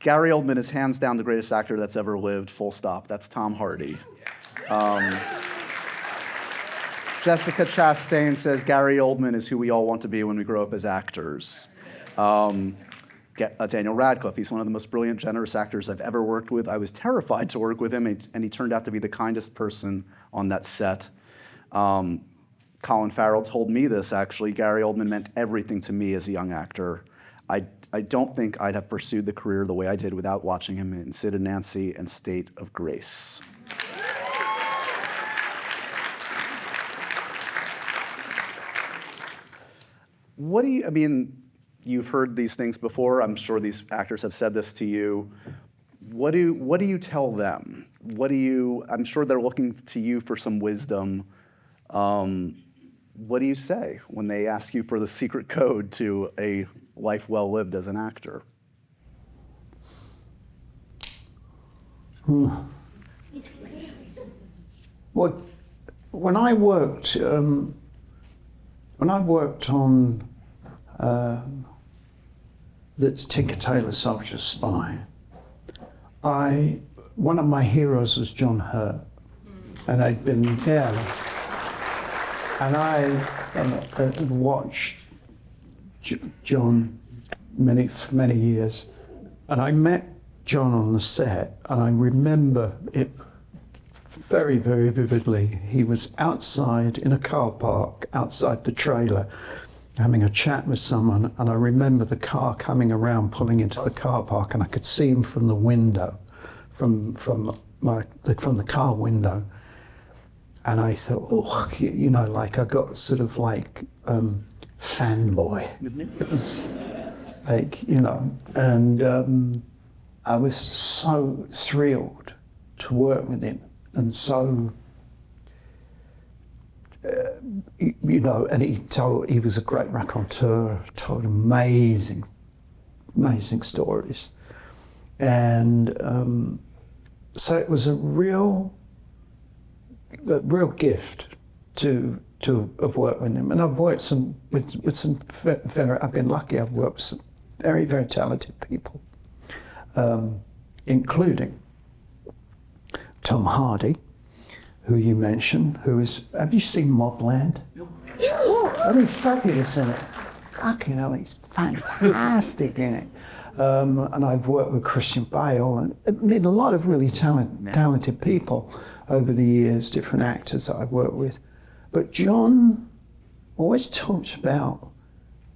Gary Oldman is hands down the greatest actor that's ever lived, full stop. That's Tom Hardy. Jessica Chastain says Gary Oldman is who we all want to be when we grow up as actors. Daniel Radcliffe, he's one of the most brilliant, generous actors I've ever worked with. I was terrified to work with him, and he turned out to be the kindest person on that set. Colin Farrell told me this, actually. Gary Oldman meant everything to me as a young actor. I don't think I'd have pursued the career the way I did without watching him in Sid and Nancy and State of Grace. You've heard these things before. I'm sure these actors have said this to you. What do you tell them? I'm sure they're looking to you for some wisdom. What do you say when they ask you for the secret code to a life well lived as an actor? Well, when I worked on that's Tinker Tailor Soldier Spy, one of my heroes was John Hurt, and I'd been there, and I watched John for many years, and I met John on the set, and I remember it very, very vividly. He was outside in a car park outside the trailer having a chat with someone, and I remember the car coming around, pulling into the car park, and I could see him from the window, from the car window, and I thought, oh, like I got sort of like fanboy. It was like, and I was so thrilled to work with him, and so. And he was a great raconteur, told amazing stories, and so it was a real gift to have worked with him. And I've worked with some I've been lucky. I've worked with some very, very talented people, including Tom Hardy, who you mentioned, have you seen Mobland? Fabulous in it. Fucking hell, he's fantastic in it. And I've worked with Christian Bale, and a lot of really talented people over the years, different actors that I've worked with. But John always talks about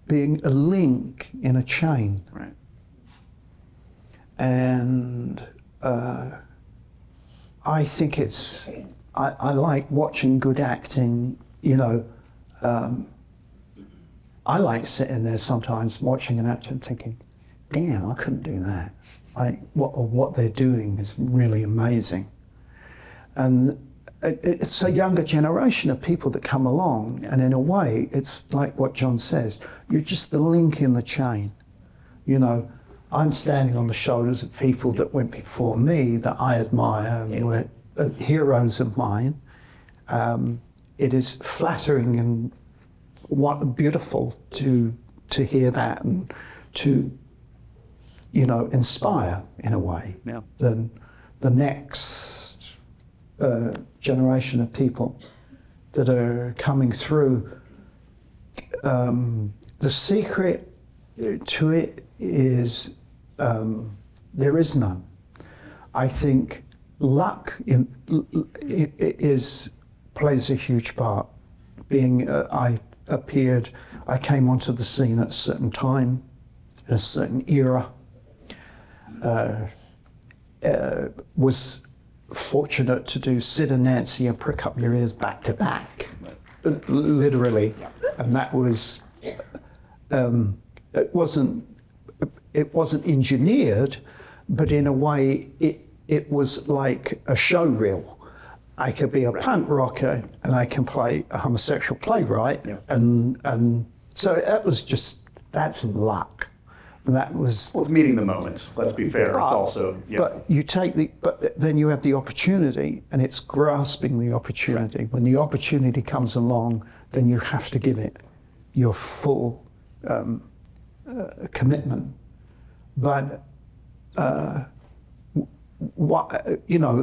being a link in a chain. Right. And I think I like watching good acting, I like sitting there sometimes watching an actor and thinking, damn, I couldn't do that. Like, what they're doing is really amazing. And it's a younger generation of people that come along, and in a way, it's like what John says, you're just the link in the chain. I'm standing on the shoulders of people that went before me that I admire, and were heroes of mine. It is flattering and beautiful to hear that, and to inspire in a way the next generation of people that are coming through. The secret to it is there is none. I think luck plays a huge part. I came onto the scene at a certain time, in a certain era. Was fortunate to do Sid and Nancy and Prick Up Your Ears back to back, literally, and that was it wasn't engineered, but in a way it was like a show reel. I could be a punk rocker and I can play a homosexual playwright, and so that's luck. And that was it's meeting the moment. Let's be fair. It's also But then you have the opportunity, and it's grasping the opportunity. Right. When the opportunity comes along, then you have to give it your full commitment. But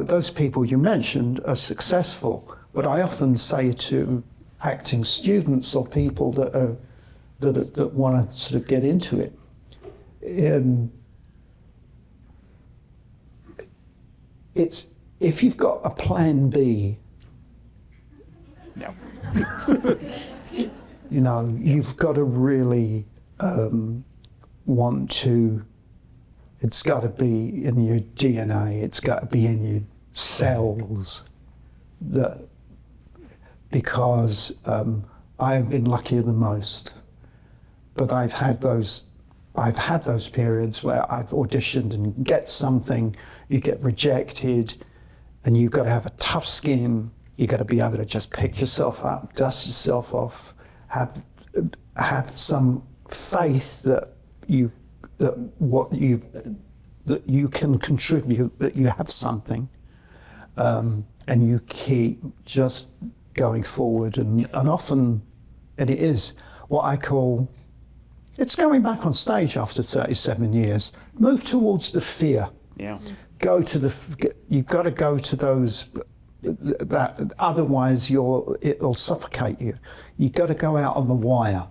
those people you mentioned are successful. But I often say to acting students or people that want to sort of get into it, it's if you've got a plan B. Yeah. You've got to really want to. It's got to be in your DNA. It's got to be in your cells. Because I've been luckier than most, but I've had those periods where I've auditioned and get something, you get rejected, and you've got to have a tough skin. You've got to be able to just pick yourself up, dust yourself off, have some faith that you can contribute, that you have something, and you keep just going forward, and often, and it is what I call, it's going back on stage after 37 years. Move towards the fear. Yeah. You've got to go to those. That otherwise it'll suffocate you. You've got to go out on the wire.